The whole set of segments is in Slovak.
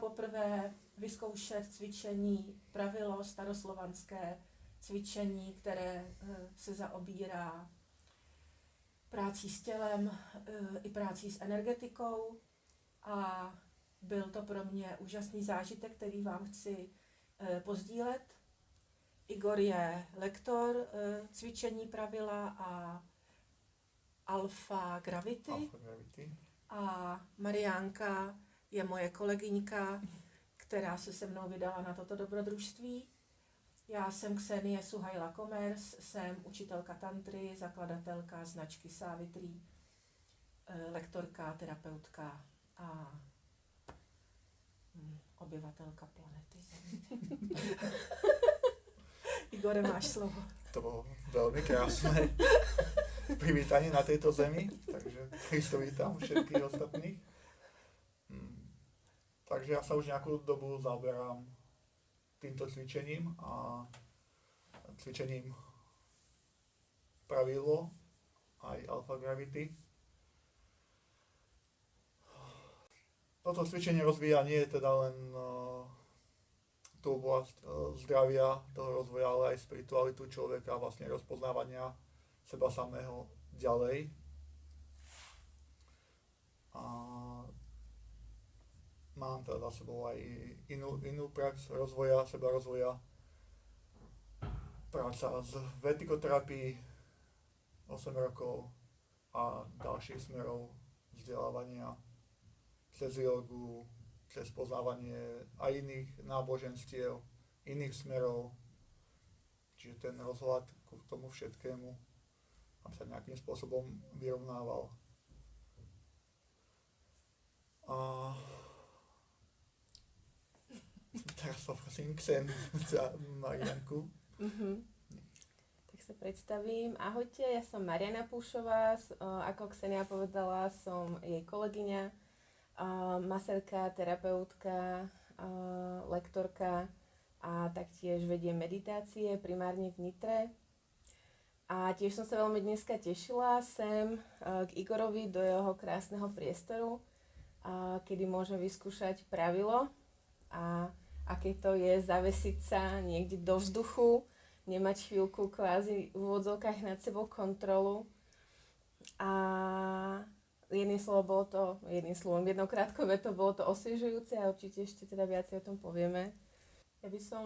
poprvé vyzkoušet cvičení, pravilo staroslovanské cvičení, které se zaobírá prácí s tělem i prácí s energetikou a byl to pro mě úžasný zážitek, který vám chci pozdílet. Igor je lektor cvičení pravila a Alpha Gravity. A Mariánka je moje kolegyňka, která se mnou vydala na toto dobrodružství. Já jsem Ksenie Suhajla Komers, jsem učitelka tantry, zakladatelka značky Savitri, lektorka, terapeutka a obyvatelka planety Zemi. Igore, máš slovo. To bolo veľmi krásne privítanie na tejto zemi, takže takisto vítam všetkých ostatných. Takže ja sa už nejakú dobu zaoberám týmto cvičením a cvičením pravilo aj Alpha Gravity. Toto cvičenie rozvíja nie je teda len tú oblasť zdravia, toho rozvoja, ale aj spiritualitu človeka, vlastne rozpoznávania seba samého ďalej. A mám teda za sebou aj inú prax rozvoja, seba rozvoja. Práca s vertikoterapii 8 rokov a ďalších smerov vzdelávania cez jogu, cez poznávanie aj iných náboženstiev, iných smerov. Čiže ten rozhľad k tomu všetkému, aby sa nejakým spôsobom vyrovnával. A teraz poprosím za Marianku. Tak sa predstavím. Ahojte, ja som Mariana Púšová, ako Ksenia povedala, som jej kolegyňa, masérka, terapeutka, lektorka a taktiež vediem meditácie, primárne v Nitre. A tiež som sa veľmi dneska tešila sem k Igorovi do jeho krásneho priestoru, kedy môžem vyskúšať pravilo a aké to je zavesiť sa niekde do vzduchu, nemať chvíľku kvázi v úvodzovkách nad sebou kontrolu. A jedným jednou krátkou vetou bolo to osviežujúce a určite ešte teda viacej o tom povieme. Ja by som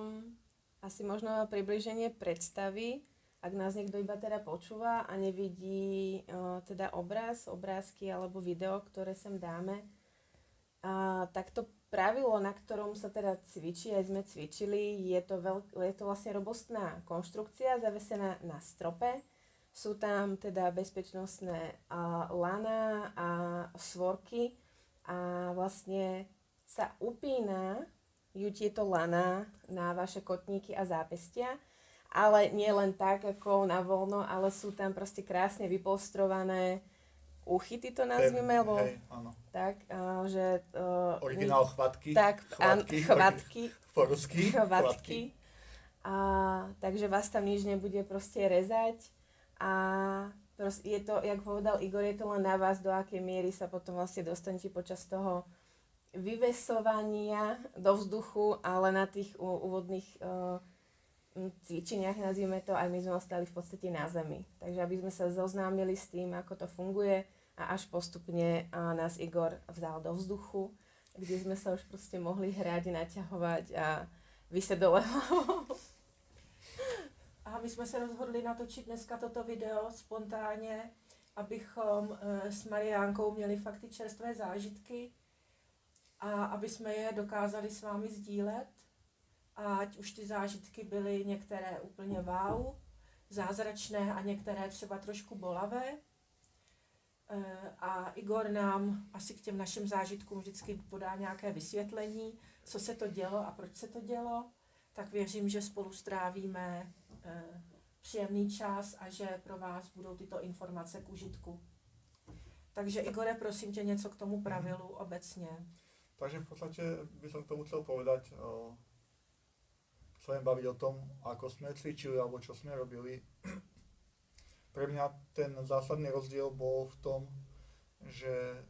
asi možno približenie predstavy, ak nás niekto iba teda počúva a nevidí teda obrázky alebo video, ktoré sem dáme. Tak to pravilo, na ktorom sa teda cvičí, aj sme cvičili, je to vlastne robustná konštrukcia zavesená na strope. Sú tam teda bezpečnostné lana a svorky a vlastne sa upínajú tieto lana na vaše kotníky a zápestia, ale nie len tak ako na voľno, ale sú tam proste krásne vypolstrované úchyty, to nazvime, lebo tak, že originál chvatky. Tak, chvatky. Po rusky. Chvatky. Takže vás tam nič nebude proste rezať. A je to, jak povedal Igor, je to len na vás, do akej miery sa potom vlastne dostanete počas toho vyvesovania do vzduchu, ale na tých úvodných cvičeniach, nazvime to, aj my sme ostali v podstate na zemi. Takže aby sme sa zoznámili s tým, ako to funguje a až postupne nás Igor vzal do vzduchu, kde sme sa už proste mohli hrať, naťahovať a vyseť dole hlavou. A my jsme se rozhodli natočit dneska toto video spontánně, abychom s Mariánkou měli fakt ty čerstvé zážitky a aby jsme je dokázali s vámi sdílet. A ať už ty zážitky byly některé úplně wow, zázračné a některé třeba trošku bolavé. A Igor nám asi k těm našim zážitkům vždycky podá nějaké vysvětlení, co se to dělo a proč se to dělo. Tak věřím, že spolu strávíme příjemný čas a že pro vás budou tyto informace k užitku. Takže Igore, prosím tě něco k tomu pravilu obecně. Takže v podstate by som k tomu chcel povedať, chcem baviť o tom, ako sme cvičili alebo čo sme robili. Pre mňa ten zásadný rozdiel bol v tom, že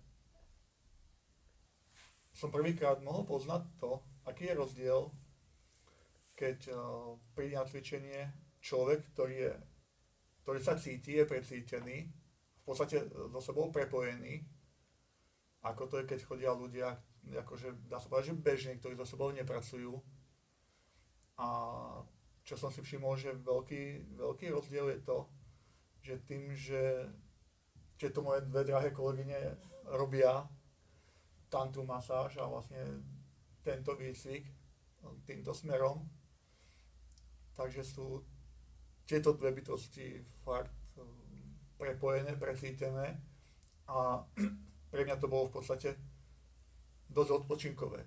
som prvýkrát mohol poznať to, aký je rozdiel, keď príde na cvičenie človek, ktorý sa cíti, je precítený, v podstate so sebou prepojený, ako to je, keď chodia ľudia, akože dá sa povedať, že bežní, ktorí so sebou nepracujú. A čo som si všimol, že veľký rozdiel je to, že tým, že to moje dve drahé kolegyne robia tantru masáž a vlastne tento výcvik týmto smerom, takže sú tieto dve bytosti fakt prepojené, precítené a pre mňa to bolo v podstate dosť odpočinkové,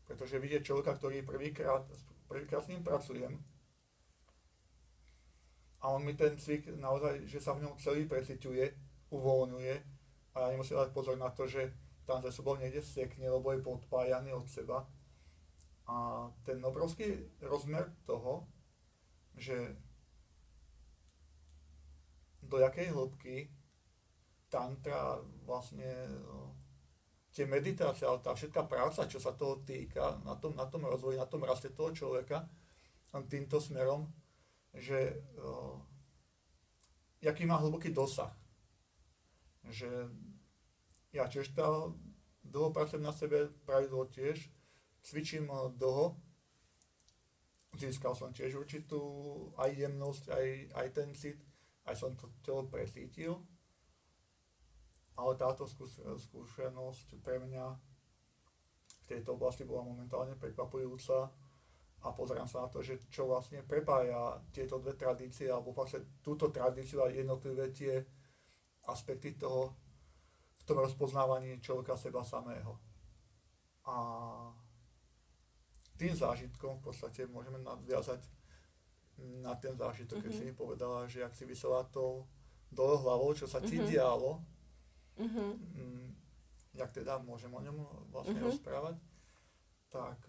pretože vidieť človeka, ktorý prvýkrát s ním pracujem a on mi ten cvik naozaj, že sa v ňom celý preciťuje, uvoľňuje a ja nemusím dať pozor na to, že tam za sebou niekde sekne, lebo je podpájaný od seba. A ten obrovský rozmer toho, že do jakej hĺbky tantra vlastne tie meditácie, ale tá všetká práca, čo sa toho týka, na tom rozvoji, na tom raste toho človeka, týmto smerom, že jaký má hlboký dosah. Že ja tiež dlho pracujem na sebe, pravidlo tiež, cvičím dlho, získal som tiež určitú aj jemnosť, aj ten cit, aj som to telo precítil, ale táto skúsenosť pre mňa v tejto oblasti bola momentálne prekvapujúca a pozerám sa na to, že čo vlastne prepája tieto dve tradície, alebo vlastne túto tradíciu a jednotlivé tie aspekty toho v tom rozpoznávaní človeka seba samého. A tým zážitkom v podstate môžeme nadviazať na ten zážitok, keď si mi povedala, že ak si vysela to dole hlavou, čo sa ti dialo, jak teda môžem o ňom vlastne rozprávať, tak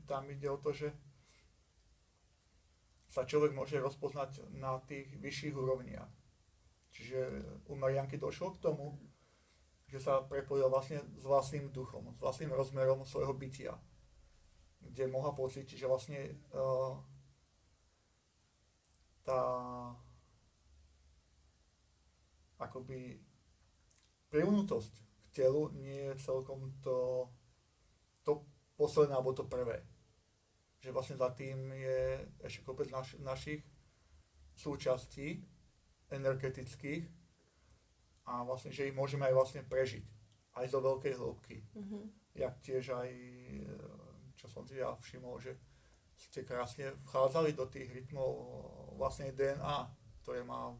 tam ide o to, že sa človek môže rozpoznať na tých vyšších úrovniach. Čiže u Marianky došlo k tomu, že sa prepojil vlastne s vlastným duchom, s vlastným rozmerom svojho bytia, kde mohla pocítiť, že vlastne tá akoby privnutosť k telu nie je celkom to posledné alebo to prvé. Že vlastne za tým je ešte kopec našich súčastí energetických a vlastne, že ich môžeme aj vlastne prežiť. Aj zo veľkej hĺbky. Jak tiež aj, čo som si ja všimol, že ste krásne vchádzali do tých rytmov vlastnej DNA, ktoré má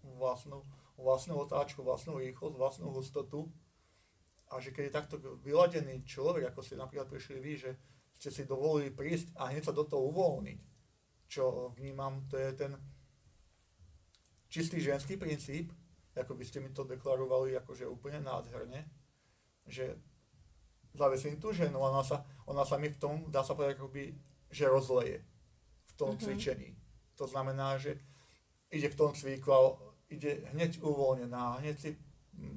vlastnú otáčku, vlastnú rýchlosť, vlastnú hustotu. A že keď je takto vyladený človek, ako ste napríklad prišli vy, že ste si dovolili prísť a hneď sa do toho uvoľniť, čo vnímam, to je ten čistý ženský princíp, ako by ste mi to deklarovali akože úplne nádherne, že zavesím tú ženu, ona sa mi v tom, dá sa povedať, akoby, že rozleje v tom cvičení. To znamená, že ide v tom cviku a ide hneď uvoľnená, hneď si,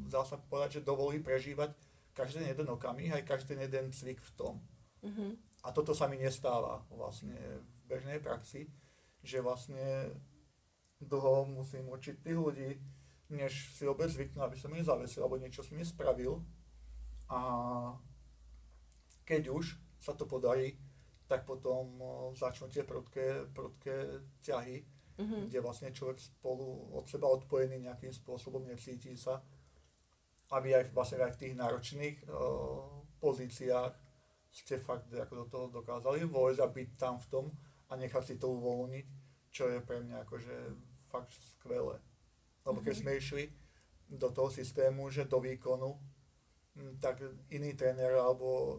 dá sa povedať, že dovolí prežívať každý jeden okamih, aj každý jeden cvik v tom. A toto sa mi nestáva vlastne v bežnej praxi, že vlastne dlho musím učiť tých ľudí, než si vôbec zvyknú, aby som ich zavesil, alebo niečo s nimi spravil. A keď už sa to podarí, tak potom začnú tie prudké ťahy, kde vlastne človek spolu od seba odpojený nejakým spôsobom necíti sa, aby aj vlastne aj v tých náročných pozíciách ste fakt ako do toho dokázali vojsť a byť tam v tom a nechať si to uvoľniť, čo je pre mňa akože fakt skvelé. Lebo keď sme išli do toho systému, že do výkonu, tak iný tréner alebo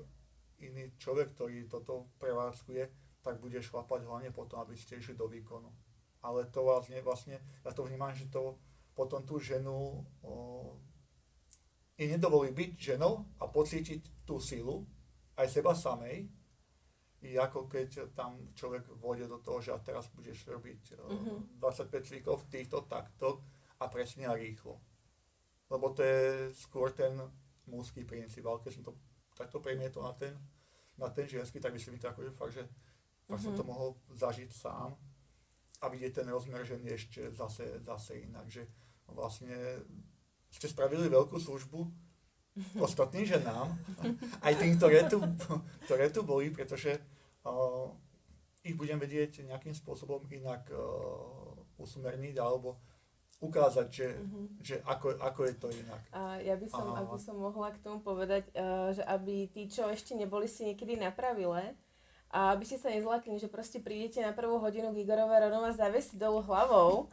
iný človek, ktorý toto prevádzkuje, tak bude šlapať hlavne potom, aby ste išli do výkonu. Ale to vlastne ja to vnímam, že to potom tú ženu i nedovolí byť ženou a pocítiť tú silu aj seba samej, i ako keď tam človek vôjde do toho, že a teraz budeš robiť 25 cvikov v týchto taktoch a presne a rýchlo. Lebo to je skôr ten mužský princíp, ale keď som to takto premietol na ten ženský, tak myslím to akože fakt, že fakt som to mohol zažiť sám a vidieť ten rozmer ženy ešte zase inak, že vlastne ste spravili veľkú službu ostatným ženám, aj tým, ktoré tu boli, pretože ich budem vedieť nejakým spôsobom inak usmerniť alebo ukázať, že ako je to inak. A ja by som, ak by som mohla k tomu povedať, že aby tí, čo ešte neboli si niekedy na pravile, a aby ste sa nezlakli, že proste prídete na prvú hodinu k Igorovi a rovno vás zavesí dolu hlavou.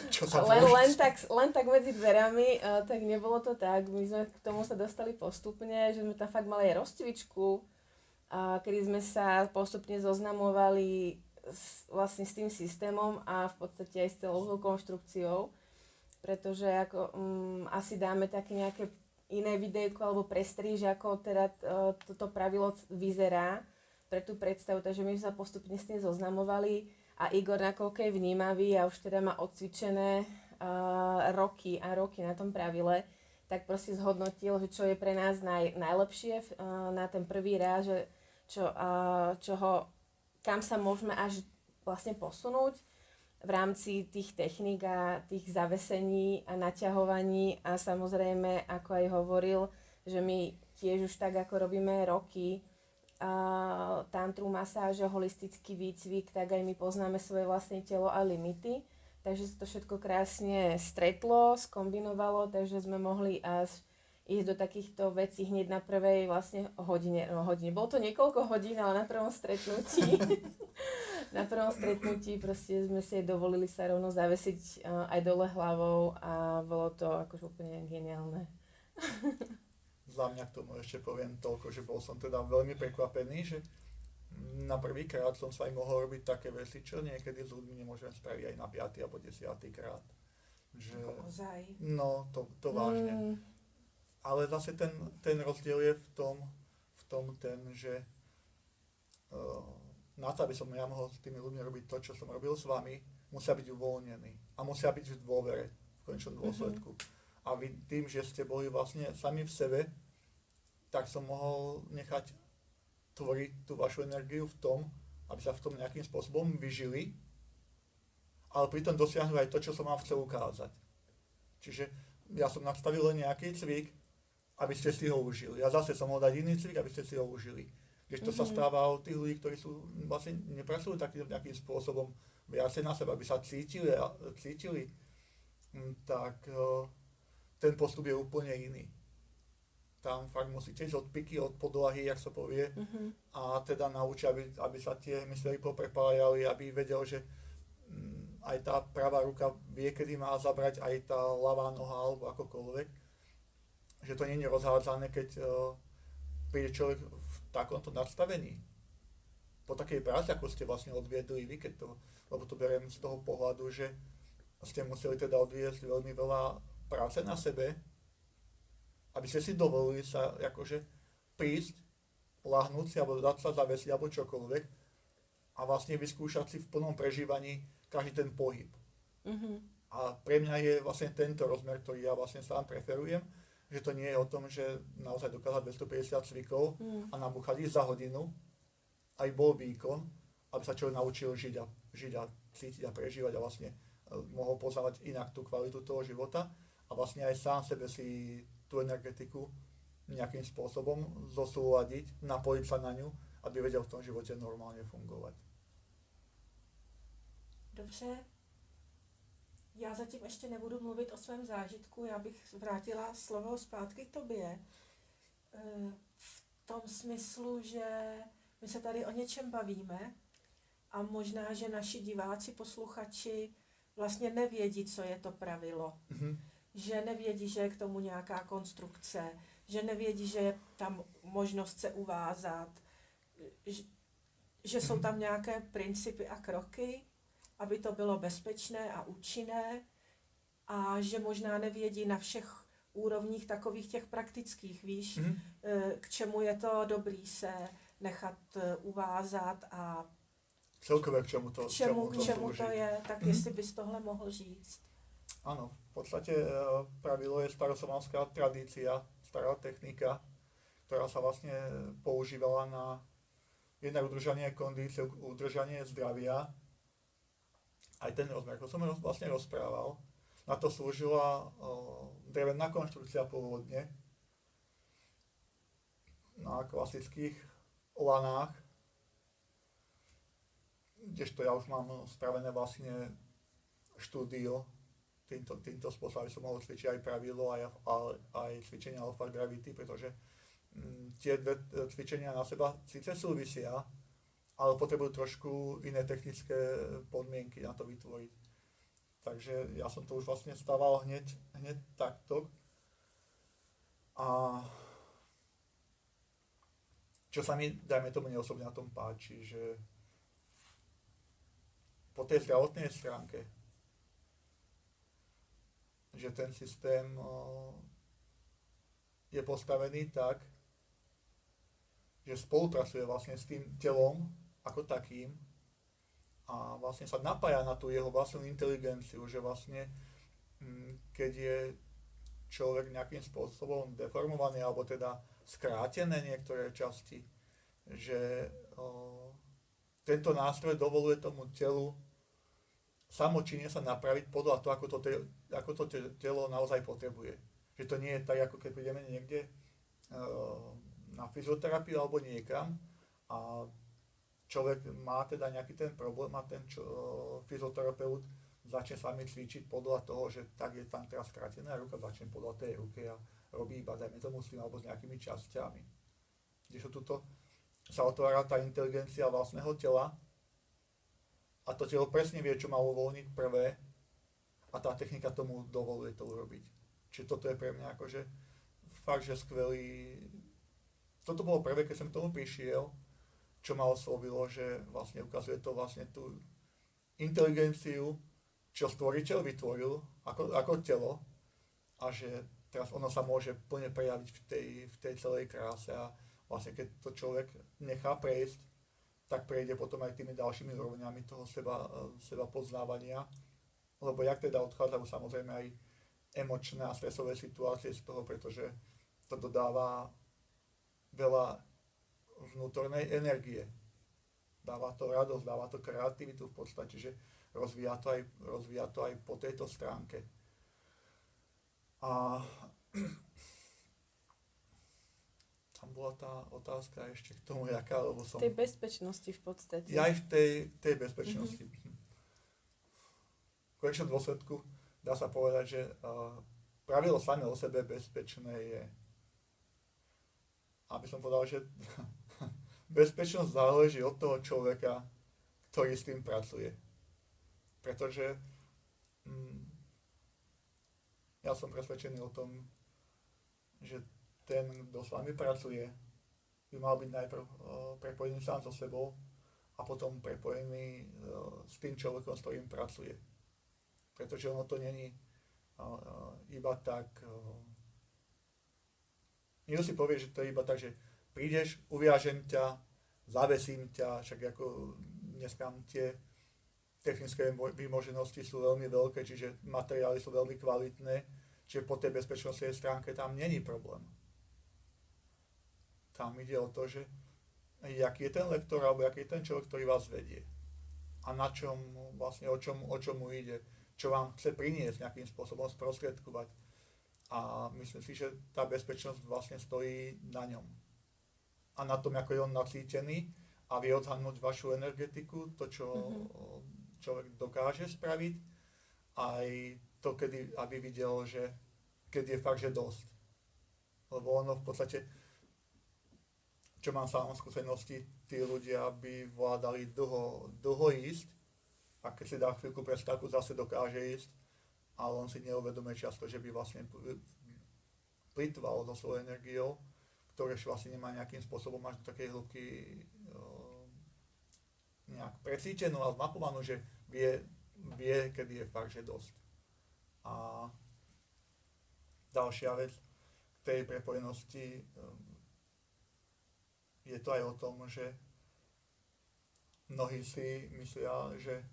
Čo sa len tak medzi dverami, tak nebolo to tak. My sme k tomu sa dostali postupne, že sme tam fakt mali aj rozcvičku, kedy sme sa postupne zoznamovali vlastne s tým systémom a v podstate aj s celou konštrukciou, pretože ako, asi dáme také nejaké iné videjko alebo prestríž, ako teda toto pravilo vyzerá pre tú predstavu, takže my sa postupne s tým zoznamovali a Igor, nakoľko je vnímavý a už teda má odcvičené roky a roky na tom pravile, tak proste zhodnotil, že čo je pre nás najlepšie na ten prvý raz, že kam sa môžeme až vlastne posunúť v rámci tých techník a tých zavesení a naťahovaní a samozrejme, ako aj hovoril, že my tiež už tak, ako robíme roky tantru, masáže, holistický výcvik, tak aj my poznáme svoje vlastné telo a limity. Takže sa to všetko krásne stretlo, skombinovalo, takže sme mohli až ísť do takýchto vecí hneď na prvej vlastne hodine. Bolo to niekoľko hodín, ale na prvom stretnutí proste sme si dovolili sa rovno zavesiť aj dole hlavou a bolo to akože úplne geniálne. Za mňa k tomu ešte poviem toľko, že bol som teda veľmi prekvapený, že na prvýkrát som sa aj mohol robiť také veci, čo niekedy s ľuďmi nemôžem spraviť aj na 5. alebo 10. krát. Že, no, to vážne. Ale zase ten rozdiel je v tom že na to, aby som ja mohol s tými ľuďmi robiť to, čo som robil s vami, musia byť uvoľnení a musia byť v dôvere v konečnom dôsledku. A vy tým, že ste boli vlastne sami v sebe, tak som mohol nechať tvoriť tú vašu energiu v tom, aby sa v tom nejakým spôsobom vyžili, ale pritom dosiahnuť aj to, čo som vám chcel ukázať. Čiže ja som nastavil len nejaký cvik, aby ste si ho užili. Ja zase som mohol dať iný cvik, aby ste si ho užili. Keď to sa stáva od tých ľudí, ktorí sú vlastne nepracujú takým nejakým spôsobom viacej na seba, aby sa cítili, tak ten postup je úplne iný. Tam fakt musíte ísť od piky, od podlahy, jak sa povie, a teda naučia, aby sa tie myslery poprepájali, aby vedel, že aj tá pravá ruka vie, kedy má zabrať, aj tá ľavá noha alebo akokoľvek. Že to nie je rozhádzané, keď príde človek v takomto nastavení. Po takej práci, ako ste vlastne odviedli vy, lebo to beriem z toho pohľadu, že ste museli teda odviesť veľmi veľa práce na sebe, aby ste si dovolili sa akože prísť, lahnúť si, alebo dať sa zavesiť, alebo čokoľvek a vlastne vyskúšať si v plnom prežívaní každý ten pohyb. A pre mňa je vlastne tento rozmer, ktorý ja vlastne sám preferujem, že to nie je o tom, že naozaj dokázať 250 cvikov a nabúchať ich za hodinu, aj bol výkon, aby sa človek naučil žiť a cítiť a prežívať a vlastne mohol poznávať inak tú kvalitu toho života a vlastne aj sám sebe si tú energetiku nejakým spôsobom zosúladiť, napojiť sa na ňu, aby vedel v tom živote normálne fungovať. Dobře. Já zatím ještě nebudu mluvit o svém zážitku, já bych vrátila slovo zpátky k tobě. V tom smyslu, že my se tady o něčem bavíme a možná, že naši diváci, posluchači vlastně nevědí, co je to pravilo. Že nevědí, že je k tomu nějaká konstrukce, že nevědí, že je tam možnost se uvázat, že jsou tam nějaké principy a kroky, aby to bylo bezpečné a účinné a že možná nevědí na všech úrovních takových těch praktických, víš, k čemu je to dobrý se nechat uvázat a celkové k čemu to to je, tak jestli bys tohle mohl říct. Áno, v podstate pravilo je staroslovanská tradícia, stará technika, ktorá sa vlastne používala na jednak udržanie kondície, udržanie zdravia, aj ten rozmer, ako som vlastne rozprával. Na to slúžila drevená konštrukcia pôvodne na klasických lanách, kdežto ja už mám spravené vlastne štúdio týmto spôsobom, aby som mohol cvičiť aj pravidlo, aj cvičenia alpha gravity, pretože tie dve cvičenia na seba síce súvisia, ale potrebujú trošku iné technické podmienky na to vytvoriť. Takže ja som to už vlastne stával hneď takto. A čo sa mi, dajme tomu, neosobne na tom páči, že po tej zdravotnej stránke, že ten systém je postavený tak, že spolupracuje vlastne s tým telom ako takým a vlastne sa napája na tú jeho vlastnú inteligenciu, že vlastne keď je človek nejakým spôsobom deformovaný alebo teda skrátené niektoré časti, že tento nástroj dovoluje tomu telu samočinne sa napraviť podľa toho, ako to telo naozaj potrebuje. Že to nie je tak, ako keď prídeme niekde na fyzioterapiu alebo niekam a človek má teda nejaký ten problém a ten fyzioterapeut začne s vami cvičiť podľa toho, že tak je tam teraz skrátená ruka, začne podľa tej ruky a robí iba, dajme tomu s tým, alebo s nejakými časťami. Kdežto tuto sa otvára tá inteligencia vlastného tela a to telo presne vie, čo má uvoľniť prvé a tá technika tomu dovoluje to urobiť. Čiže toto je pre mňa akože fakt, že skvelý. Toto bolo prvé, keď som k tomu prišiel, čo ma oslovilo, že vlastne ukazuje to vlastne tú inteligenciu, čo stvoriteľ vytvoril ako telo a že teraz ono sa môže plne prejaviť v tej celej kráse a vlastne keď to človek nechá prejsť, tak prejde potom aj tými ďalšími úrovňami toho seba poznávania, lebo jak teda odchádzajú samozrejme aj emočné a stresové situácie z toho, pretože to dodáva veľa vnútornej energie. Dáva to radosť, dáva to kreativitu v podstate, že rozvíja to aj po tejto stránke. A tam bola tá otázka ešte k tomu, jaká, lebo som... Tej bezpečnosti v podstate. Ja aj v tej bezpečnosti. V konečnom dôsledku dá sa povedať, že pravidlo samé o sebe bezpečné je, aby som povedal, že bezpečnosť záleží od toho človeka, ktorý s tým pracuje. Pretože ja som presvedčený o tom, že ten, kto s vami pracuje, by mal byť najprv prepojený sám so sebou a potom prepojený s tým človekom, s ktorým pracuje. Pretože ono to není iba tak... Niekto si povie, že to je iba tak, že prídeš, uviažem ťa, zavesím ťa, však ako dneska tie technické vymoženosti sú veľmi veľké, čiže materiály sú veľmi kvalitné, čiže po tej bezpečnostnej stránke tam není problém. Tam ide o to, že aký je ten lektor alebo aký je ten človek, ktorý vás vedie. A na čom vlastne, o čom mu ide, čo vám chce priniesť nejakým spôsobom sprostredkovať. A myslím si, že tá bezpečnosť vlastne stojí na ňom. A na tom, ako je on nacítený a vie odhadnúť vašu energetiku, to, čo človek dokáže spraviť, aj to, aby videl, že keď je fakt, že dosť. Lebo ono v podstate, čo mám sám skúsenosti, tí ľudia by vládali dlho ísť a keď si dá chvíľku prestávku, zase dokáže ísť, ale on si neuvedomuje často, že by vlastne plýtval so svojou energiou, ktoré vlastne nemá nejakým spôsobom až do takej hĺbky nejak precítenú a zmapovanú, že vie, kedy je fakt, že dosť. A ďalšia vec k tej prepojenosti je to aj o tom, že mnohí si myslia, že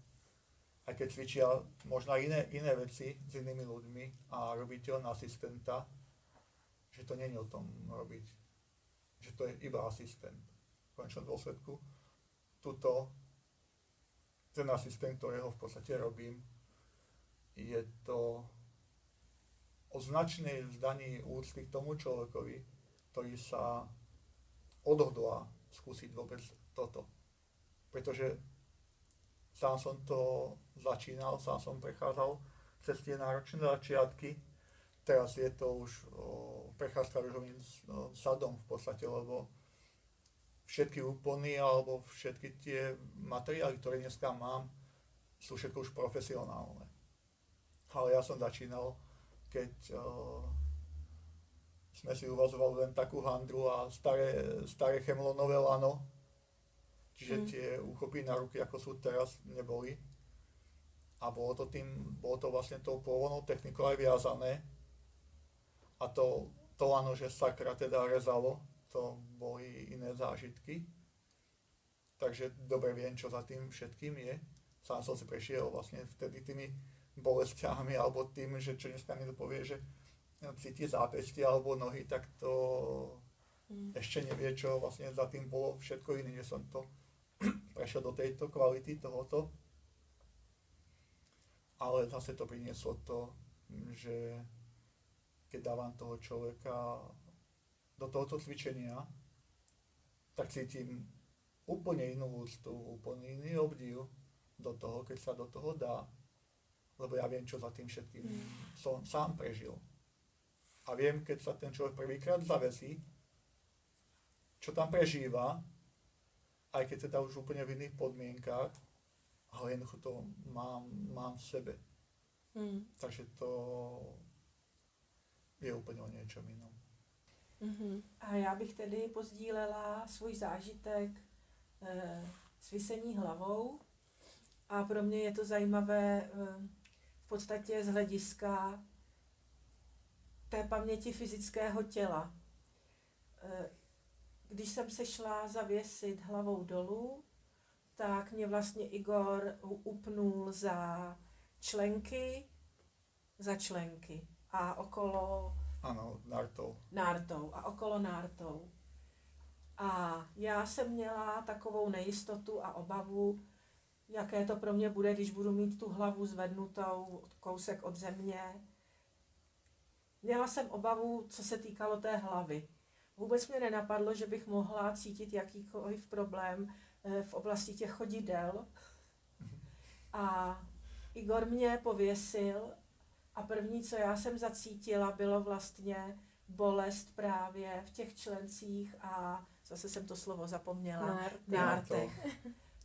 aj keď cvičia možno iné veci s inými ľuďmi a robíte len asistenta, že to nie je o tom robiť, že to je iba asistent. V konečnom dôsledku tuto ten asistent, ktorého v podstate robím, je to o značnej vzdaní úcty k tomu človekovi, ktorý sa odhodlá skúsiť vôbec toto. Pretože sám som to začínal, sám som prechádzal cez tie náročné začiatky. Teraz je to už prechádzka ružovým sadom v podstate, lebo všetky úpony alebo všetky tie materiály, ktoré dneska mám, sú všetko už profesionálne. Ale ja som začínal, keď sme si uvazovali len takú handru a staré chemlonové lano, čiže tie úchopy na ruky, ako sú teraz, neboli. A bolo to vlastne tou pôvodnou technikou aj viazané. A to lano, že sakra teda rezalo, to boli iné zážitky. Takže dobre viem, čo za tým všetkým je. Sám som si prešiel vlastne vtedy tými bolestiami, alebo tým, že čo dneska mi to povie, že cíti zápestie alebo nohy, tak to ešte nevie, čo vlastne za tým bolo všetko iné, že som to prešiel do tejto kvality tohoto. Ale zase to prinieslo to, že keď dávam toho človeka do tohoto cvičenia, tak cítim úplne inú úctu, úplne iný obdiv do toho, keď sa do toho dá. Lebo ja viem, čo za tým všetkým som sám prežil. A viem, keď sa ten človek prvýkrát zavesí, čo tam prežíva, aj keď teda už úplne v iných podmienkách, ale jednoducho to mám v sebe. Takže to je úplně o něčem jinom. A já bych tedy pozdílela svůj zážitek s visení hlavou. A pro mě je to zajímavé v podstatě z hlediska té paměti fyzického těla. Když jsem se šla zavěsit hlavou dolů, tak mě vlastně Igor upnul za členky a okolo Ano, nártou. A okolo nártou. A já jsem měla takovou nejistotu a obavu, jaké to pro mě bude, když budu mít tu hlavu zvednutou kousek od země. Měla jsem obavu, co se týkalo té hlavy. Vůbec mě nenapadlo, že bych mohla cítit jakýkoliv problém v oblasti těch chodidel. A Igor mě pověsil a první, co já jsem zacítila, bylo vlastně bolest právě v těch člencích a zase jsem to slovo zapomněla.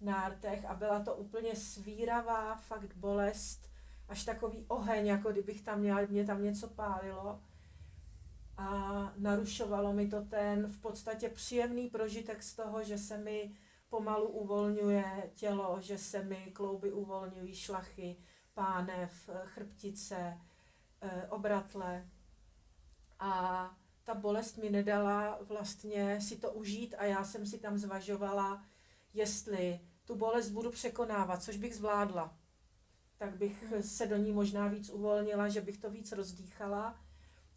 Nártech a byla to úplně svíravá fakt bolest, až takový oheň, jako kdybych tam měla, mě tam něco pálilo. A narušovalo mi to ten v podstatě příjemný prožitek z toho, že se mi pomalu uvolňuje tělo, že se mi klouby uvolňují, šlachy, pánev, chrbtice, obratle. A ta bolest mi nedala vlastně si to užít a já jsem si tam zvažovala, jestli tu bolest budu překonávat, což bych zvládla. Tak bych se do ní možná víc uvolnila, že bych to víc rozdýchala.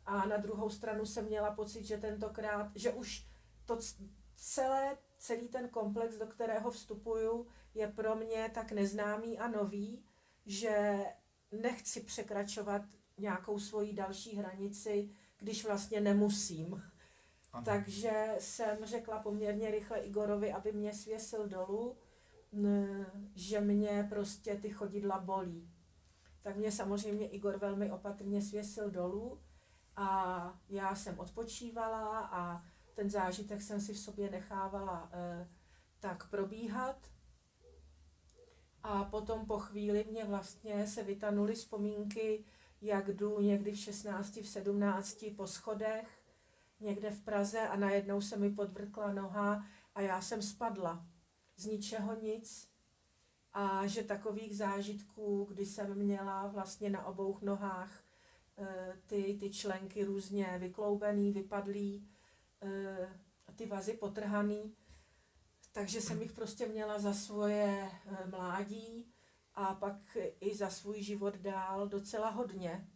A na druhou stranu jsem měla pocit, že tentokrát, že už to celý ten komplex, do kterého vstupuju, je pro mě tak neznámý a nový, že nechci překračovat nějakou svoji další hranici, když vlastně nemusím. Ano. Takže jsem řekla poměrně rychle Igorovi, aby mě svěsil dolů, že mě prostě ty chodidla bolí. Tak mě samozřejmě Igor velmi opatrně svěsil dolů a já jsem odpočívala a ten zážitek jsem si v sobě nechávala tak probíhat. A potom po chvíli mě vlastně se vytanuly vzpomínky, jak jdu někdy v 16, v 17 po schodech, někde v Praze a najednou se mi podvrkla noha a já jsem spadla. Z ničeho nic. A že takových zážitků, kdy jsem měla vlastně na obou nohách ty členky různě vykloubený, vypadlý, ty vazy potrhaný, takže jsem jich prostě měla za svoje mládí a pak i za svůj život dál docela hodně.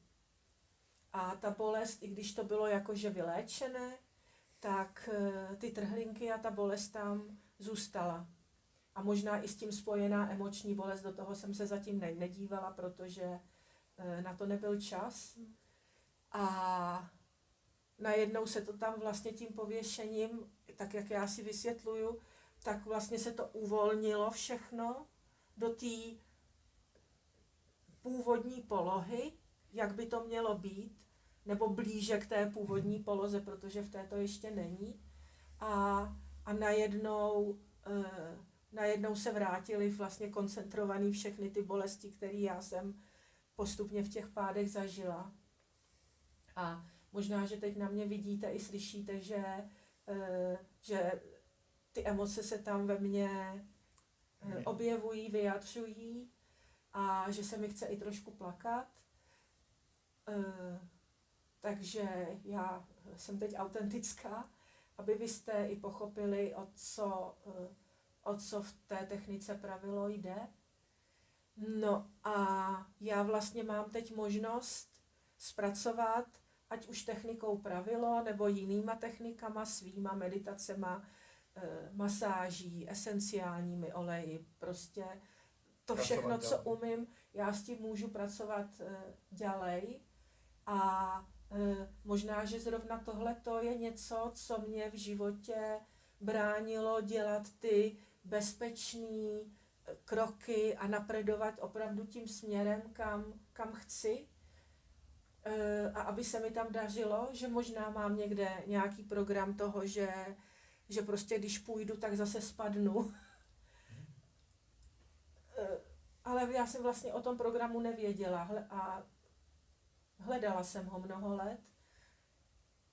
A ta bolest, i když to bylo jakože vyléčené, tak ty trhlinky a ta bolest tam zůstala. A možná i s tím spojená emoční bolest, do toho jsem se zatím nedívala, protože na to nebyl čas. A najednou se to tam vlastně tím pověšením, tak jak já si vysvětluju, tak vlastně se to uvolnilo všechno do té původní polohy, jak by to mělo být, nebo blíže k té původní poloze, protože v této ještě není. A najednou se vrátily vlastně koncentrované všechny ty bolesti, které já jsem postupně v těch pádech zažila. A možná, že teď na mě vidíte i slyšíte, že ty emoce se tam ve mně objevují, vyjadřují a že se mi chce i trošku plakat. Takže já jsem teď autentická, aby vy jste i pochopili, o co v té technice pravilo jde. No a já vlastně mám teď možnost zpracovat, ať už technikou pravilo, nebo jinýma technikama, svýma meditacema, masáží, esenciálními oleji, prostě to všechno, co umím, já s tím můžu pracovat dělej. A možná, že zrovna tohleto je něco, co mě v životě bránilo dělat ty bezpečné kroky a napredovat opravdu tím směrem, kam chci. A aby se mi tam dařilo, že možná mám někde nějaký program toho, že prostě když půjdu, tak zase spadnu. Ale já jsem vlastně o tom programu nevěděla a hledala jsem ho mnoho let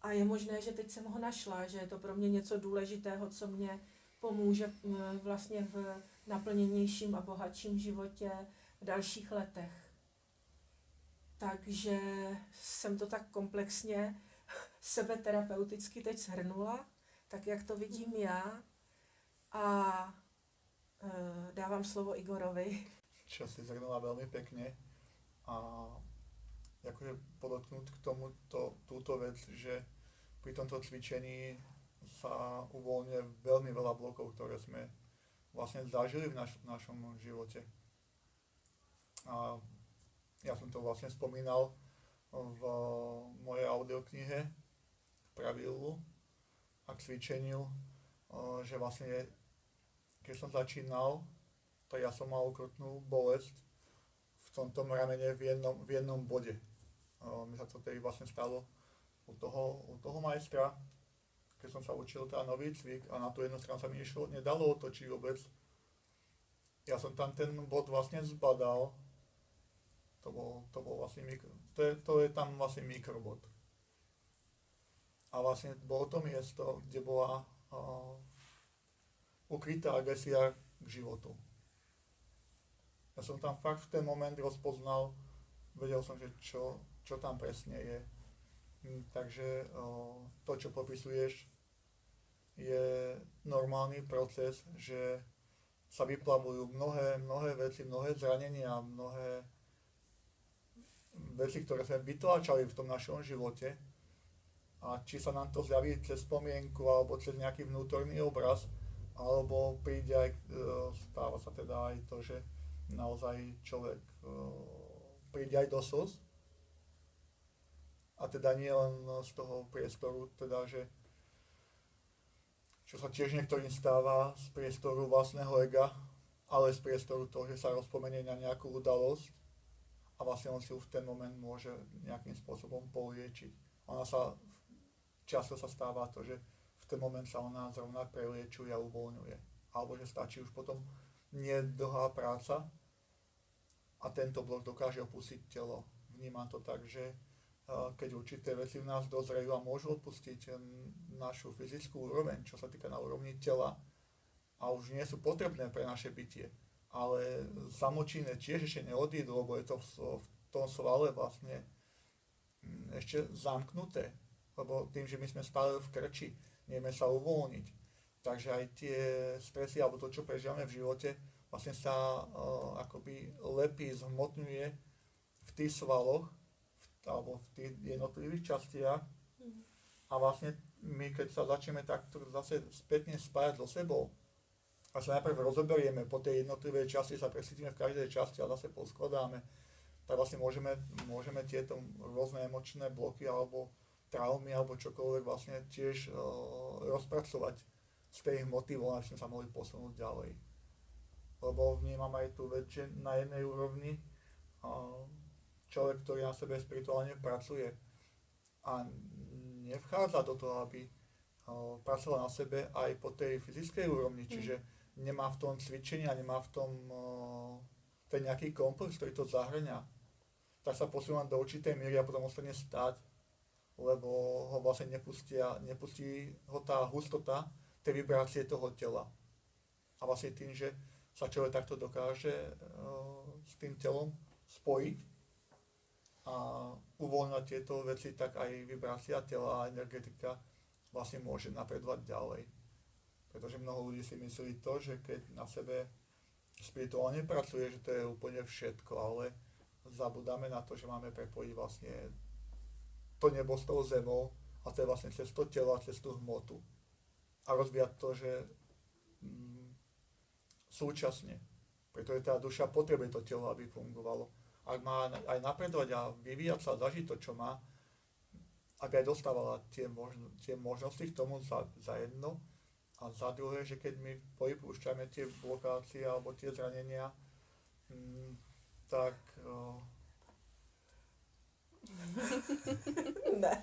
a je možné, že teď jsem ho našla, že je to pro mě něco důležitého, co mě pomůže vlastně v naplněnějším a bohatším životě v dalších letech. Takže jsem to tak komplexně sebeterapeuticky teď shrnula, tak jak to vidím já. A dávám slovo Igorovi. Čo si zhrnula veľmi pekne. A akože podotknúť k tomu túto vec, že pri tomto cvičení sa uvoľňuje veľmi veľa blokov, ktoré sme vlastne zažili v našom živote. A ja som to vlastne spomínal v mojej audioknihe k pravidlu a k cvičeniu, že vlastne keď som začínal, tak ja som mal ukrutnú bolesť v tomto ramene v jednom bode. Mi sa to tedy vlastne stalo u toho majstra, keď som sa učil teda nový cvik a na tú jednu stranu sa mi nedalo otočiť vôbec. Ja som tam ten bod vlastne zbadal. To bol vlastne to je tam vlastne mikrobod. A vlastne bolo to miesto, kde bola ukrytá agresia k životu. Ja som tam fakt v ten moment rozpoznal, vedel som, že čo tam presne je. Takže to, čo popisuješ, je normálny proces, že sa vyplavujú mnohé veci, mnohé zranenia, mnohé veci, ktoré sme vytláčali v tom našom živote. A či sa nám to zjaví cez spomienku alebo cez nejaký vnútorný obraz, alebo príde aj, stáva sa teda aj to, že naozaj človek príde aj do slz. A teda nie len z toho priestoru, teda, že čo sa tiež niektorým stáva z priestoru vlastného ega, ale z priestoru toho, že sa rozpomenie na nejakú udalosť a vlastne on si v ten moment môže nejakým spôsobom poliečiť. Často sa stáva to, že v ten moment sa ona zrovna preliečuje a uvoľňuje. Alebo že stačí už potom nedlhá práca a tento blok dokáže opustiť telo. Vnímam to tak, že keď určité veci v nás dozrejú a môžu opustiť našu fyzickú úroveň, čo sa týka na úrovni tela, a už nie sú potrebné pre naše bytie, ale samočinné tiež ešte neodídu, lebo je to v tom svale vlastne ešte zamknuté, lebo tým, že my sme stále v krči, nevieme sa uvoľniť, Takže aj tie stresy alebo to, čo prežívame v živote, vlastne sa akoby lepí, zhmotňuje v tých svaloch alebo v tých jednotlivých častiach a vlastne my keď sa začneme takto zase spätne spájať so sebou a sa najprv rozoberieme, po tej jednotlivej časti sa presítime v každej časti a zase poskladáme, tak vlastne môžeme tieto rôzne emočné bloky alebo traumy alebo čokoľvek vlastne tiež rozpracovať z tých motivov, aby sme sa mohli posunúť ďalej. Lebo vnímam aj tú vec, že na jednej úrovni človek, ktorý na sebe spirituálne pracuje a nevchádza do toho, aby pracoval na sebe aj po tej fyzickej úrovni, čiže nemá v tom cvičenia, nemá v tom ten nejaký komplex, ktorý to zahrňa, tak sa posúva do určitej miery a potom ostane stáť, lebo ho vlastne nepustí ho tá hustota tej vibrácie toho tela. A vlastne tým, že sa človek takto dokáže s tým telom spojiť a uvoľňovať tieto veci, tak aj vibrácia tela a energetika vlastne môže napredovať ďalej. Pretože mnoho ľudí si myslí to, že keď na sebe spirituálne pracuje, že to je úplne všetko, ale zabudáme na to, že máme prepojiť vlastne to nebo s tou zemou a to je vlastne cez to telo a cez tú hmotu. A rozvíjať to, že súčasne, pretože tá duša potrebuje to telo, aby fungovalo. Ak má aj napredovať a vyvíjať sa a zažiť to, čo má, aby aj dostávala tie možnosti k tomu za jedno a za druhé, že keď my pripúšťame tie blokácie alebo tie zranenia, tak Ne.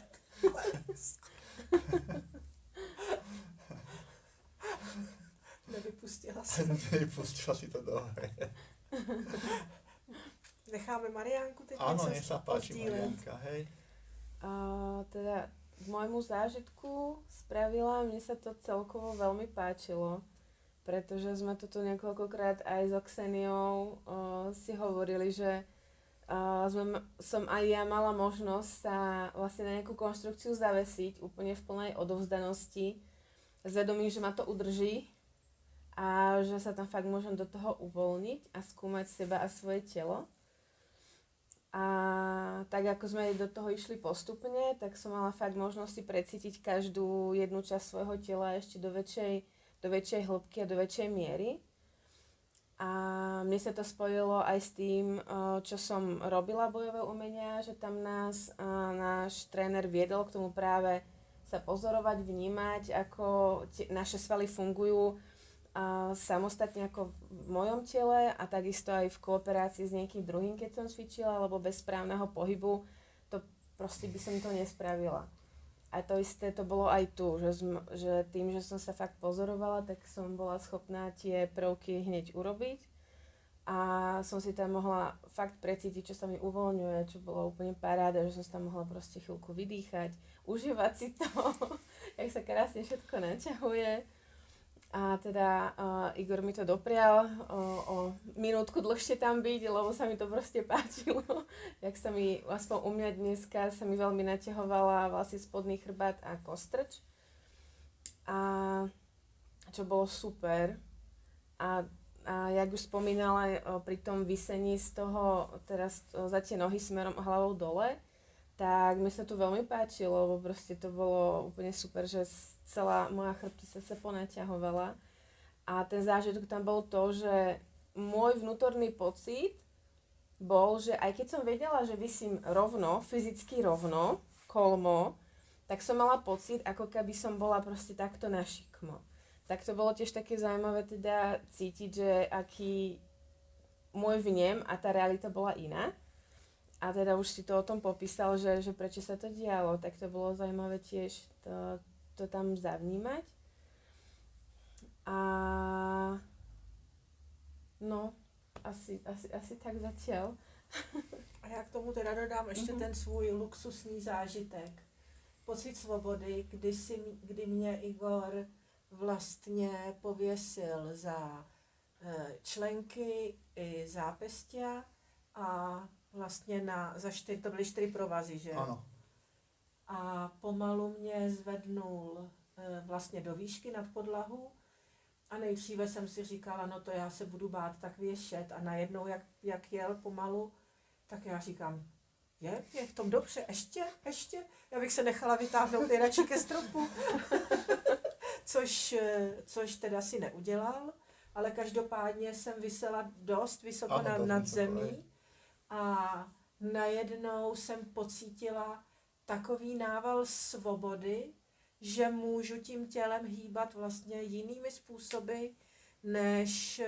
Nevypustila si. nevypustila si to dobre. Necháme Mariánku teď Áno, něco nech sa páči, pozdílet. Marianka, hej. Teda k môjmu zážitku spravila, mne sa to celkovo veľmi páčilo, pretože sme to tu niekoľkokrát aj s Oxeniou si hovorili, že som aj ja mala možnosť sa vlastne na nejakú konštrukciu zavesiť úplne v plnej odovzdanosti, s vedomím, že ma to udrží a že sa tam fakt môžem do toho uvoľniť a skúmať seba a svoje telo. A tak ako sme do toho išli postupne, tak som mala fakt možnosť si precítiť každú jednu časť svojho tela ešte do väčšej hĺbky a do väčšej miery. A mne sa to spojilo aj s tým, čo som robila bojové umenia, že tam nás náš tréner viedol k tomu práve sa pozorovať, vnímať, ako naše svaly fungujú samostatne ako v mojom tele a takisto aj v kooperácii s niekým druhým, keď som cvičila, lebo bez správneho pohybu to proste by som to nespravila. A to isté to bolo aj tu, že tým, že som sa fakt pozorovala, tak som bola schopná tie prvky hneď urobiť a som si tam mohla fakt precítiť, čo sa mi uvoľňuje, čo bolo úplne paráda, že som si tam mohla proste chvíľku vydýchať, užívať si to, jak sa krásne všetko naťahuje. A teda Igor mi to doprial o minútku dlhšie tam byť, lebo sa mi to proste páčilo. Jak sa mi, aspoň u mňa dneska, sa mi veľmi naťahovala vlastne spodný chrbát a kostrč. A čo bolo super. A jak už spomínala pri tom visení z toho, teraz za tie nohy smerom hlavou dole, tak mi sa to veľmi páčilo, lebo proste to bolo úplne super, že celá moja chrbtica sa ponaťahovala. A ten zážitok tam bol to, že môj vnútorný pocit bol, že aj keď som vedela, že visím rovno, fyzicky rovno, kolmo, tak som mala pocit, ako keby som bola proste takto na šikmo. Tak to bolo tiež také zaujímavé teda cítiť, že aký môj vnem a tá realita bola iná. A teda už si to o tom popísal, že prečo sa to dialo, tak to bolo zaujímavé tiež to tam zavnímať. A no, asi tak zatiaľ. A já k tomu teda dodám ještě ten svůj luxusní zážitek. Pocit svobody, kdy mě Igor vlastně pověsil za členky i zápestia a vlastně to byly 4 provazy, že? Áno. A pomalu mě zvednul vlastně do výšky nad podlahu A nejdříve jsem si říkala, no to já se budu bát tak věšet a najednou, jak jel pomalu, tak já říkám, je v tom dobře, ještě, já bych se nechala vytáhnout nejradši ke stropu, což teda si neudělal, ale každopádně jsem visela dost vysoko nad zemí a najednou jsem pocítila takový nával svobody, že můžu tím tělem hýbat vlastně jinými způsoby, než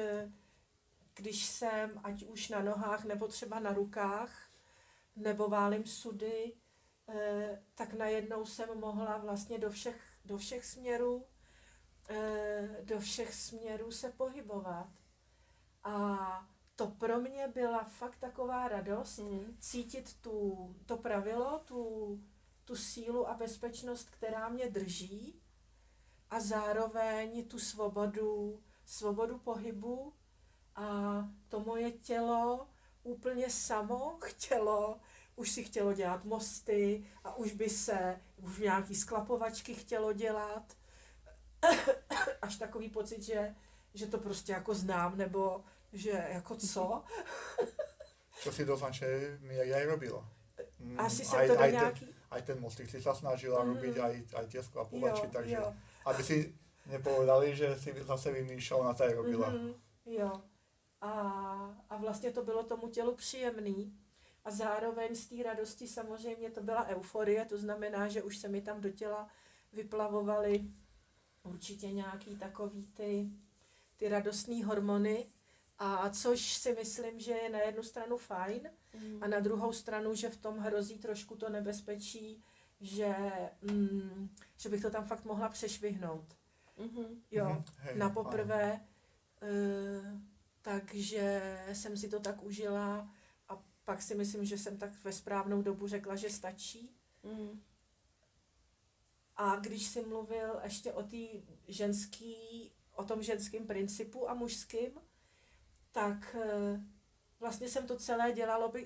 když jsem, ať už na nohách, nebo třeba na rukách, nebo válím sudy, tak najednou jsem mohla vlastně do všech směrů se pohybovat. A to pro mě byla fakt taková radost, cítit to pravilo, tu sílu a bezpečnost, která mě drží a zároveň tu svobodu pohybu a to moje tělo úplně samo už si chtělo dělat mosty a už nějaký sklapovačky chtělo dělat. Až takový pocit, že to prostě jako znám, nebo že jako co. Čo si do značnej miery aj robila. Asi jsem to do nějaký... Aj ten mostík si sa snažila robiť, aj tie sklapovačky, takže jo. aby si nepovedali, že si zase vymýšľala, ona to aj robila. Jo. A vlastně to bylo tomu tělu příjemný. A zároveň z té radosti samozřejmě to byla euforie, to znamená, že už se mi tam do těla vyplavovaly určitě nějaký takový ty radostný hormony, a což si myslím, že je na jednu stranu fajn a na druhou stranu, že v tom hrozí trošku to nebezpečí, že bych to tam fakt mohla přešvihnout. Jo, na poprvé, takže jsem si to tak užila a pak si myslím, že jsem tak ve správnou dobu řekla, že stačí. A když jsi mluvil ještě o tom ženském principu a mužským, tak vlastně jsem to celé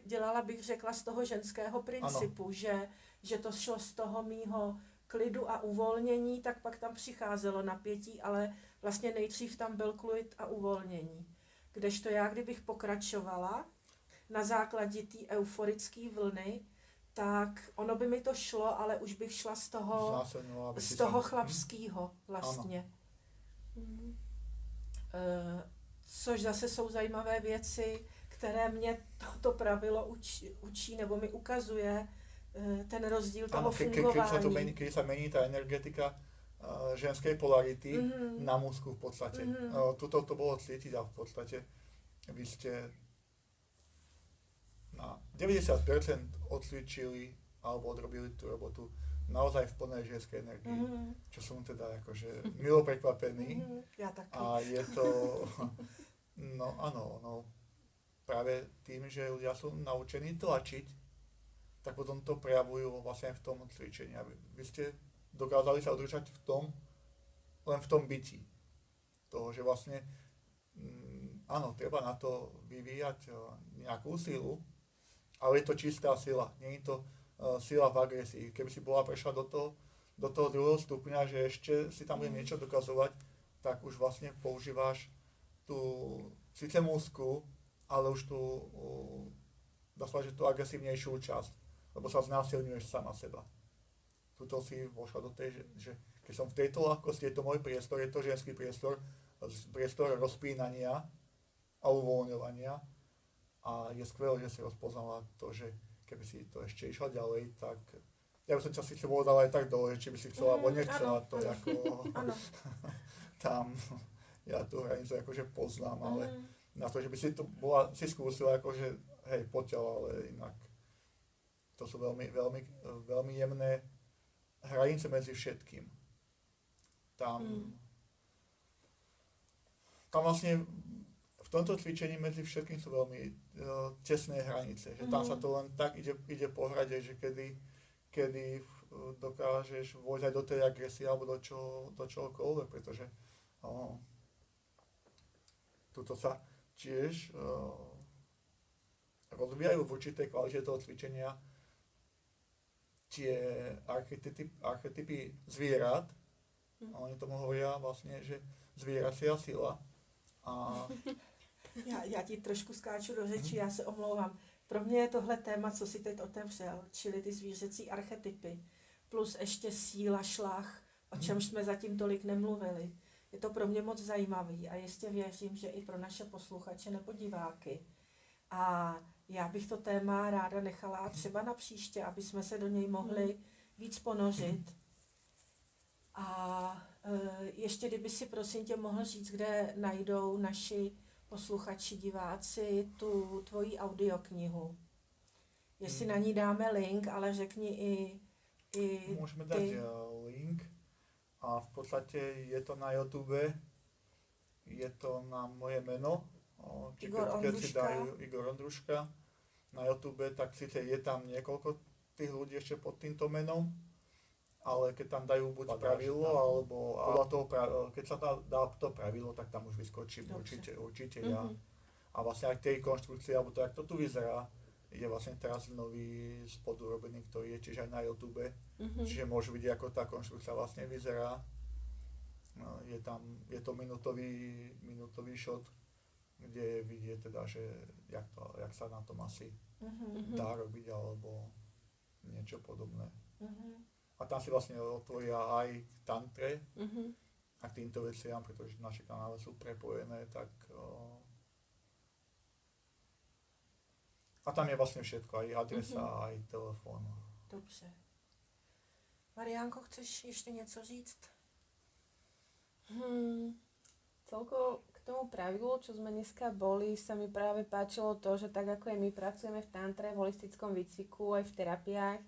dělala, bych řekla, z toho ženského principu, že to šlo z toho mýho klidu a uvolnění, tak pak tam přicházelo napětí, ale vlastně nejdřív tam byl klid a uvolnění. Kdežto já, kdybych pokračovala na základě té euforické vlny, tak ono by mi to šlo, ale už bych šla z toho chlapského vlastně. Což zase jsou zajímavé věci, které mě to pravilo učí nebo mi ukazuje ten rozdíl toho fungování. Keď sa mení tá energetika ženskej polarity na mužskú v podstate. Tuto to bolo cítiť a v podstate vy ste na 90% odcvičili alebo odrobili tú robotu naozaj v plnej ženskej energii, čo som teda akože milo prekvapený. Ja taky. A je to, no áno, práve tým, že ľudia sú naučení tlačiť, tak potom to prejavujú vlastne v tom cvičení. Vy ste dokázali sa udržať len v tom byti. Toho, že vlastne, áno, treba na to vyvíjať nejakú silu, ale je to čistá sila, nie je to sila v agresii. Keby si bola prešla do toho druhého stupňa, že ešte si tam bude niečo dokazovať, tak už vlastne používáš tú síce mužskú, ale už dá sa povedať, že tú agresívnejšiu časť, lebo sa znásilňuješ sama seba. Tuto si vošla do tej, že keď som v tejto ľahkosti, je to môj priestor, je to ženský priestor rozpínania a uvoľňovania a je skvelé, že si rozpoznala to, že keby si to ešte išla ďalej, tak ja by som ťa síce povedala aj tak dole, či by si chcela, alebo nechcela to ako tam, ja tú hranicu akože poznám, ale na to, že by si to si skúsila akože hej, poťaľ, ale inak to sú veľmi, veľmi, veľmi jemné hranice medzi všetkým. Tam vlastne v tomto cvičení medzi všetkým sú veľmi tesné hranice, že tam sa to len tak ide po hrade, že kedy dokážeš vojsť aj do tej agresie alebo do čohokoľvek, pretože tuto sa tiež rozvíjajú v určitej kvalite toho cvičenia tie archetypy zvierat. Oni tomu hovoria vlastne, že zvieracia sila. A Já ti trošku skáču do řeči, já se omlouvám. Pro mě je tohle téma, co si teď otevřel, čili ty zvířecí archetypy, plus ještě síla, šlach, o čemž jsme zatím tolik nemluvili. Je to pro mě moc zajímavý a jistě věřím, že i pro naše posluchače nebo diváky. A já bych to téma ráda nechala třeba na příště, aby jsme se do něj mohli víc ponořit. A ještě kdyby si prosím tě mohl říct, kde najdou naši posluchači, diváci tu tvoji audioknihu. Jestli na ní dáme link, ale řekni i môžeme ty. dať link. A v podstate je to na YouTube, je to na moje meno. Keď si dajú Igor Ondruška na YouTube, tak síce je tam niekoľko tých ľudí ešte pod týmto menom, ale keď tam dajú buď pravidlo, alebo podľa toho, keď sa dá to pravidlo, tak tam už vyskočím určite ja. A vlastne aj tej konštrukcie, alebo to, jak to tu vyzerá, je vlastne teraz nový spot urobený, ktorý je tiež aj na YouTube, čiže môžu vidieť, ako tá konštrukcia vlastne vyzerá. Je to minutový shot, kde vidie teda, že jak sa na tom asi dá robiť, alebo niečo podobné. A tam si vlastne otvoria aj k tantre a k týmto veciam, pretože naše kanály sú prepojené, tak a tam je vlastne všetko, aj adresa, aj telefón. Dobře. Mariánko, chceš ještě něco říct? Celkovo k tomu pravidlu, čo sme dneska boli, sa mi práve páčilo to, že tak ako aj my pracujeme v tantre, v holistickom výcviku, aj v terapiách,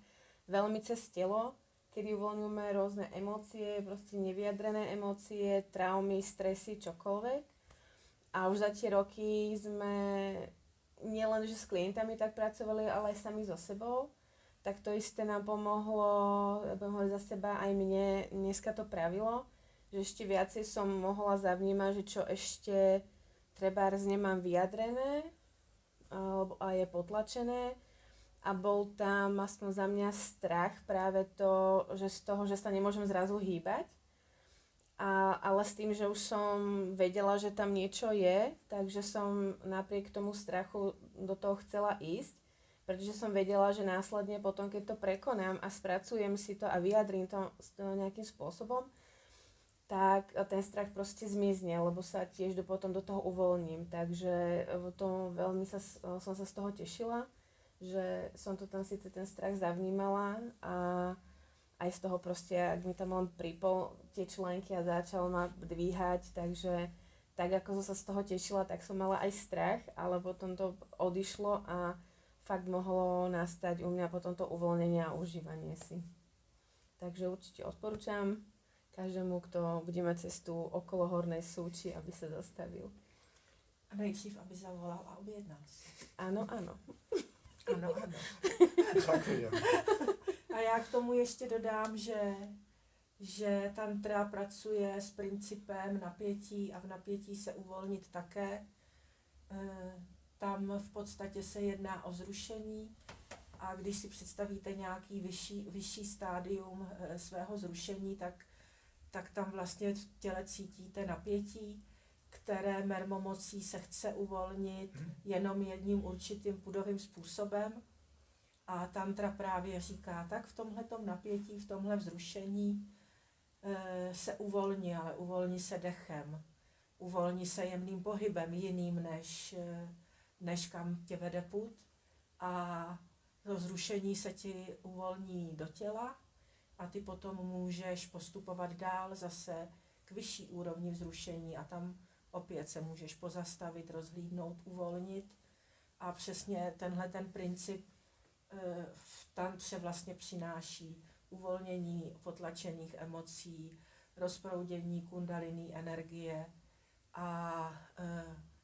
veľmi cez telo, kedy uvoľňujeme rôzne emócie, proste nevyjadrené emócie, traumy, stresy, čokoľvek. A už za tie roky sme nielen, že s klientami tak pracovali, ale aj sami so sebou. Tak to isté nám pomohlo za seba aj mne dneska to pravilo, že ešte viacej som mohla zavnímať, že čo ešte trebárs nemám vyjadrené a je potlačené. A bol tam aspoň za mňa strach práve to, že z toho, že sa nemôžem zrazu hýbať. Ale s tým, že už som vedela, že tam niečo je, takže som napriek tomu strachu do toho chcela ísť, pretože som vedela, že následne potom, keď to prekonám a spracujem si to a vyjadrím to nejakým spôsobom, tak ten strach proste zmizne, lebo sa tiež potom do toho uvoľním. Takže veľmi som sa z toho tešila, že som to tam síce ten strach zavnímala a aj z toho proste, ak mi tam len pripol tie členky a začal ma dvíhať, takže tak ako som sa z toho tešila, tak som mala aj strach, ale potom to odišlo a fakt mohlo nastať u mňa potom to uvoľnenie a užívanie si. Takže určite odporúčam každému, kto bude mať cestu okolo Hornej Súči, aby sa zastavil. A nejdřív, aby zavolal a objednal si. Áno, áno. Ano, ano. Ďakujem. A já k tomu ještě dodám, že tantra pracuje s principem napětí a v napětí se uvolnit také. Tam v podstatě se jedná o zrušení a když si představíte nějaký vyšší stádium svého zrušení, tak tam vlastně v těle cítíte napětí, které mermomocí se chce uvolnit jenom jedním určitým pudovým způsobem. A tantra právě říká, tak v tomhletom napětí, v tomhle vzrušení se uvolní, ale uvolní se dechem. Uvolní se jemným pohybem, jiným než kam tě vede pud. A to vzrušení se ti uvolní do těla a ty potom můžeš postupovat dál zase k vyšší úrovni vzrušení a tam opět se můžeš pozastavit, rozhlídnout, uvolnit. A přesně tenhle ten princip v tantře vlastně přináší uvolnění potlačených emocí, rozproudění kundaliní energie a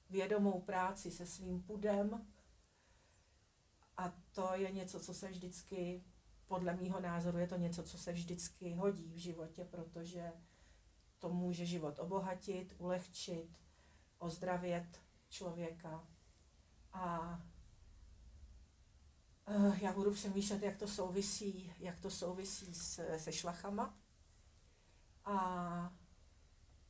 vědomou práci se svým pudem. A to je něco, co se vždycky, podle mýho názoru, je to něco, co se vždycky hodí v životě, protože to může život obohatit, ulehčit, ozdravět člověka. A já budu přemýšlet, jak to souvisí se šlachama. A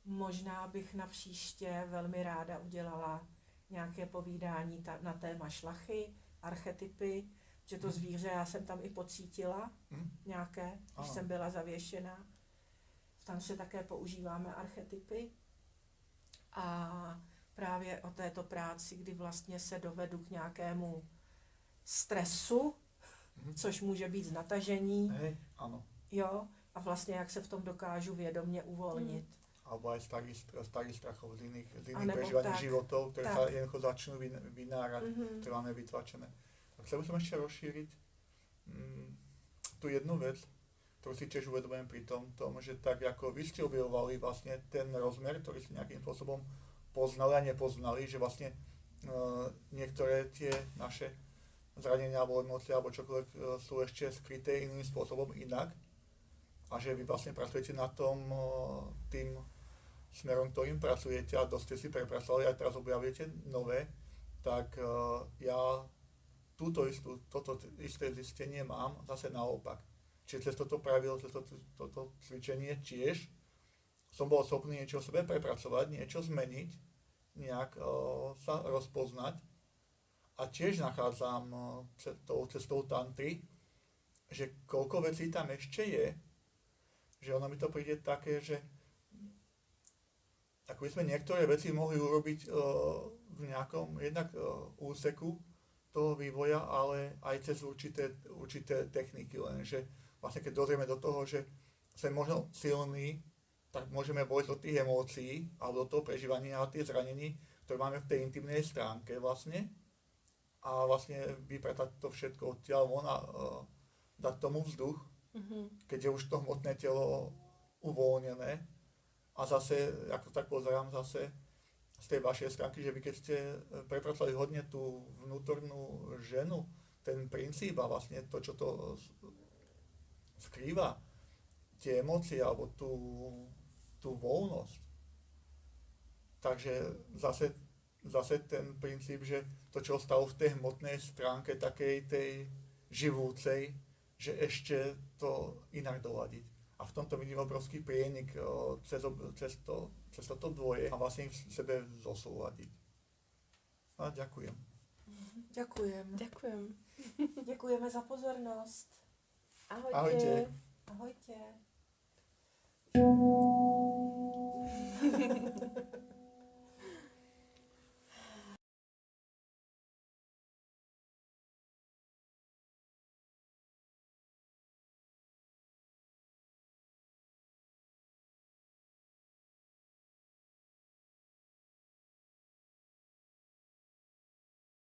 možná bych na příště velmi ráda udělala nějaké povídání na téma šlachy, archetypy, že to zvíře já jsem tam i pocítila nějaké, když jsem byla zavěšená. V tanci také používáme archetypy a právě o této práci, kdy vlastně se dovedu k nějakému stresu, což může být z natažení, Áno. jo, a vlastně jak se v tom dokážu vědomě uvolnit. Alebo aj starých strachov z iných Alebo prežívaní tak, životov, ktoré tak. sa jednoducho začnú vynárať, ktoré máme vytlačené. A chcel by som ešte rozšíriť tú jednu vec, ktorú si tiež uvedomujem pri tom, že tak ako vy ste objavovali vlastne ten rozmer, ktorý ste nejakým spôsobom poznali a nepoznali, že vlastne niektoré tie naše zranenia alebo emócie alebo čokoľvek sú ešte skryté iným spôsobom inak a že vy vlastne pracujete na tom tým smerom, ktorým pracujete a dosť ste si prepracovali a teraz objavujete nové, tak ja toto isté zistenie mám zase naopak. Čiže cez toto pravidlo, cez toto cvičenie tiež som bol schopný niečo o sebe prepracovať, niečo zmeniť, nejak sa rozpoznať. A tiež nachádzam cestou tantry, že koľko vecí tam ešte je, že ono mi to príde také, že ako by sme niektoré veci mohli urobiť v nejakom jednak úseku toho vývoja, ale aj cez určité techniky, lenže vlastne keď dozrieme do toho, že sme možno silní, tak môžeme vojsť do tých emócií alebo do toho prežívania a tie zranení, ktoré máme v tej intimnej stránke vlastne a vlastne vypratať to všetko odtiaľ von a dať tomu vzduch, keď je už to hmotné telo uvoľnené. A zase, ako tak pozerám zase z tej vašej stránky, že vy keď ste prepracovali hodne tú vnútornú ženu, ten princíp a vlastne to, čo to skrýva, tie emócie alebo tú voľnosť. Takže zase ten princíp, že to, čo ostalo v tej hmotnej stránke, takej tej živúcej, že ešte to inak doladiť. A v tomto vidím obrovský prienik cez toto dvoje a vlastne ich v sebe zosúľadiť. A ďakujem. Ďakujem. Ďakujem. Děkujeme za pozornost. Ahojte. Ahojte. Ahojte.